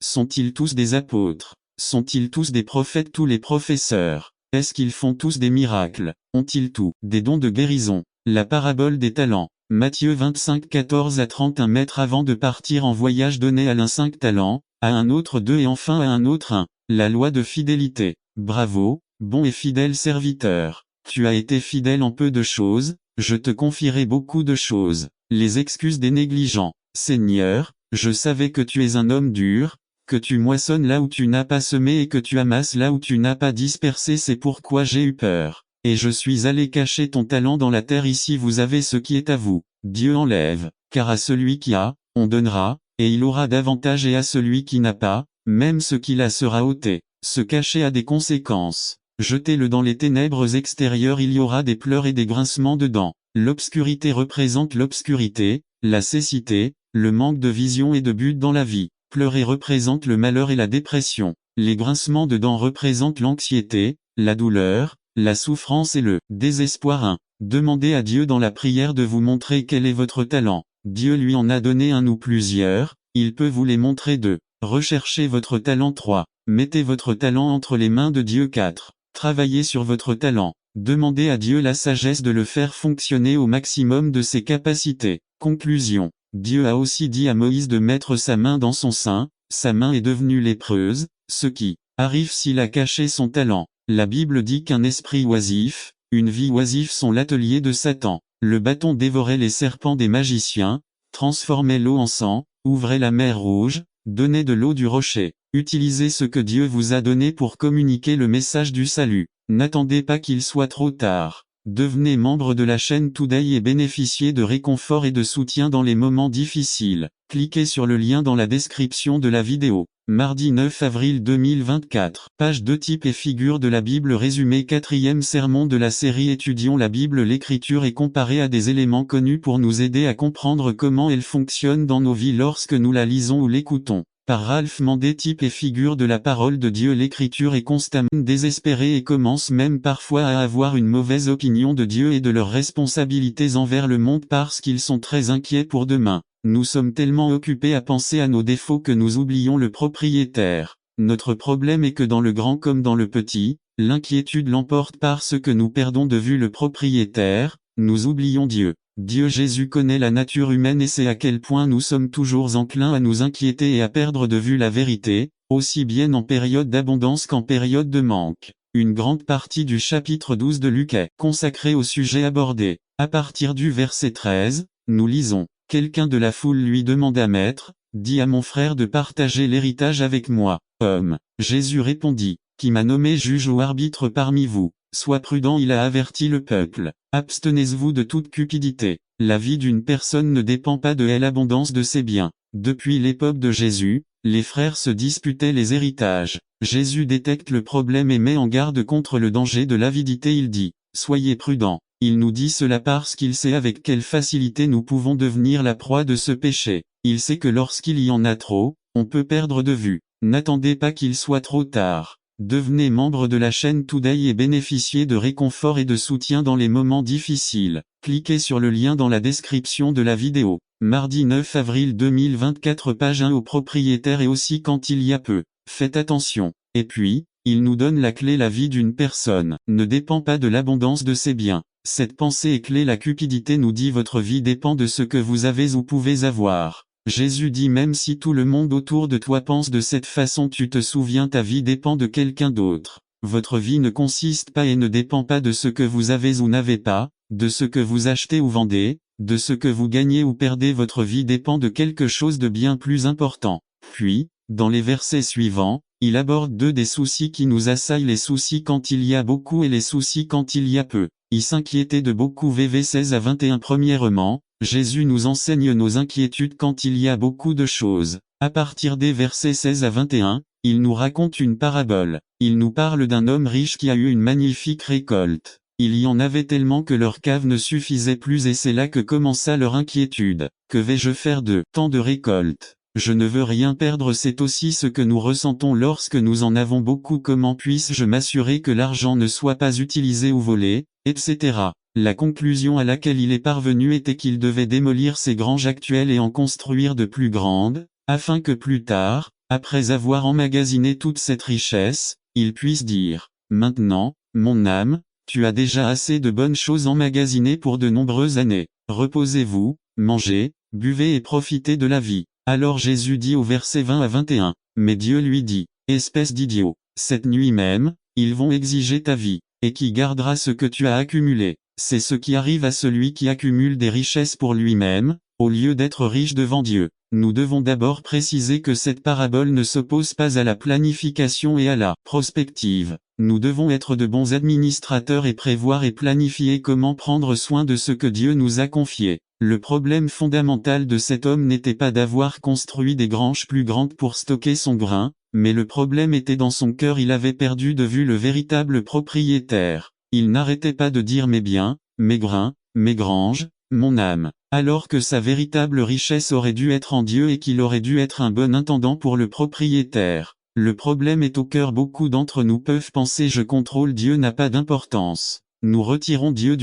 Sont-ils tous des apôtres? Sont-ils tous des prophètes, tous les professeurs? Est-ce qu'ils font tous des miracles? Ont-ils tous des dons de guérison? La parabole des talents. Matthieu 25, 14 à 30. Un maître avant de partir en voyage donnait à l'un 5 talents, à un autre 2 et enfin à un autre 1. La loi de fidélité. Bravo, bon et fidèle serviteur. Tu as été fidèle en peu de choses, je te confierai beaucoup de choses. Les excuses des négligents. Seigneur, je savais que tu es un homme dur, que tu moissonnes là où tu n'as pas semé et que tu amasses là où tu n'as pas dispersé, c'est pourquoi j'ai eu peur. Et je suis allé cacher ton talent dans la terre. Ici vous avez ce qui est à vous. Dieu enlève, car à celui qui a, on donnera, et il aura davantage, et à celui qui n'a pas, même ce qu'il a sera ôté. Se cacher a des conséquences. Jetez-le dans les ténèbres extérieures, il y aura des pleurs et des grincements de dents. L'obscurité représente l'obscurité, la cécité, le manque de vision et de but dans la vie. Pleurer représente le malheur et la dépression. Les grincements de dents représentent l'anxiété, la douleur, la souffrance et le désespoir. 1. Demandez à Dieu dans la prière de vous montrer quel est votre talent. Dieu lui en a donné un ou plusieurs, il peut vous les montrer. 2. Recherchez votre talent. 3. Mettez votre talent entre les mains de Dieu. 4. Travaillez sur votre talent. Demandez à Dieu la sagesse de le faire fonctionner au maximum de ses capacités. Conclusion. Dieu a aussi dit à Moïse de mettre sa main dans son sein, sa main est devenue lépreuse, ce qui arrive s'il a caché son talent. La Bible dit qu'un esprit oisif, une vie oisive sont l'atelier de Satan. Le bâton dévorait les serpents des magiciens, transformait l'eau en sang, ouvrait la mer Rouge, donnait de l'eau du rocher. Utilisez ce que Dieu vous a donné pour communiquer le message du salut. N'attendez pas qu'il soit trop tard. Devenez membre de la chaîne Today et bénéficiez de réconfort et de soutien dans les moments difficiles. Cliquez sur le lien dans la description de la vidéo. Mardi 9 avril 2024. Page 2. Type et figure de la Bible. Résumé. 4e sermon de la série Étudions la Bible. L'écriture est comparée à des éléments connus pour nous aider à comprendre comment elle fonctionne dans nos vies lorsque nous la lisons ou l'écoutons. Par Ralph Mandé. Type et figure de la parole de Dieu. L'écriture est constamment désespérée et commence même parfois à avoir une mauvaise opinion de Dieu et de leurs responsabilités envers le monde parce qu'ils sont très inquiets pour demain. Nous sommes tellement occupés à penser à nos défauts que nous oublions le propriétaire. Notre problème est que dans le grand comme dans le petit, l'inquiétude l'emporte parce que nous perdons de vue le propriétaire, nous oublions Dieu. Dieu Jésus connaît la nature humaine et sait à quel point nous sommes toujours enclins à nous inquiéter et à perdre de vue la vérité, aussi bien en période d'abondance qu'en période de manque. Une grande partie du chapitre 12 de Luc est consacrée au sujet abordé. À partir du verset 13, nous lisons. Quelqu'un de la foule lui demanda: Maître, dis à mon frère de partager l'héritage avec moi. Homme. Jésus répondit, qui m'a nommé juge ou arbitre parmi vous. Sois prudent, il a averti le peuple. Abstenez-vous de toute cupidité. La vie d'une personne ne dépend pas de l'abondance de ses biens. Depuis l'époque de Jésus, les frères se disputaient les héritages. Jésus détecte le problème et met en garde contre le danger de l'avidité. Il dit, soyez prudents. Il nous dit cela parce qu'il sait avec quelle facilité nous pouvons devenir la proie de ce péché. Il sait que lorsqu'il y en a trop, on peut perdre de vue. N'attendez pas qu'il soit trop tard. Devenez membre de la chaîne Today et bénéficiez de réconfort et de soutien dans les moments difficiles. Cliquez sur le lien dans la description de la vidéo. Mardi 9 avril 2024. Page 1. Au propriétaire et aussi quand il y a peu. Faites attention. Et puis, il nous donne la clé. La vie d'une personne ne dépend pas de l'abondance de ses biens. Cette pensée est clé. La cupidité nous dit votre vie dépend de ce que vous avez ou pouvez avoir. Jésus dit même si tout le monde autour de toi pense de cette façon, tu te souviens, ta vie dépend de quelqu'un d'autre. Votre vie ne consiste pas et ne dépend pas de ce que vous avez ou n'avez pas, de ce que vous achetez ou vendez, de ce que vous gagnez ou perdez. Votre vie dépend de quelque chose de bien plus important. Puis, dans les versets suivants, il aborde deux des soucis qui nous assaillent: les soucis quand il y a beaucoup et les soucis quand il y a peu. Y s'inquiéter de beaucoup. VV 16 à 21. Premièrement, Jésus nous enseigne nos inquiétudes quand il y a beaucoup de choses. À partir des versets 16 à 21, il nous raconte une parabole. Il nous parle d'un homme riche qui a eu une magnifique récolte. Il y en avait tellement que leur cave ne suffisait plus et c'est là que commença leur inquiétude. Que vais-je faire de tant de récoltes? Je ne veux rien perdre. C'est aussi ce que nous ressentons lorsque nous en avons beaucoup. Comment puisse-je m'assurer que l'argent ne soit pas utilisé ou volé, etc. La conclusion à laquelle il est parvenu était qu'il devait démolir ses granges actuelles et en construire de plus grandes, afin que plus tard, après avoir emmagasiné toute cette richesse, il puisse dire, maintenant, mon âme, tu as déjà assez de bonnes choses emmagasinées pour de nombreuses années. Reposez-vous, mangez, buvez et profitez de la vie. Alors Jésus dit au verset 20 à 21, mais Dieu lui dit, espèce d'idiot, cette nuit même, ils vont exiger ta vie, et qui gardera ce que tu as accumulé. C'est ce qui arrive à celui qui accumule des richesses pour lui-même, au lieu d'être riche devant Dieu. Nous devons d'abord préciser que cette parabole ne s'oppose pas à la planification et à la prospective. Nous devons être de bons administrateurs et prévoir et planifier comment prendre soin de ce que Dieu nous a confié. Le problème fondamental de cet homme n'était pas d'avoir construit des granges plus grandes pour stocker son grain, mais le problème était dans son cœur. Il avait perdu de vue le véritable propriétaire. Il n'arrêtait pas de dire mes biens, mes grains, mes granges, mon âme, alors que sa véritable richesse aurait dû être en Dieu et qu'il aurait dû être un bon intendant pour le propriétaire. Le problème est au cœur. Beaucoup d'entre nous peuvent penser je contrôle Dieu n'a pas d'importance. Nous retirons Dieu du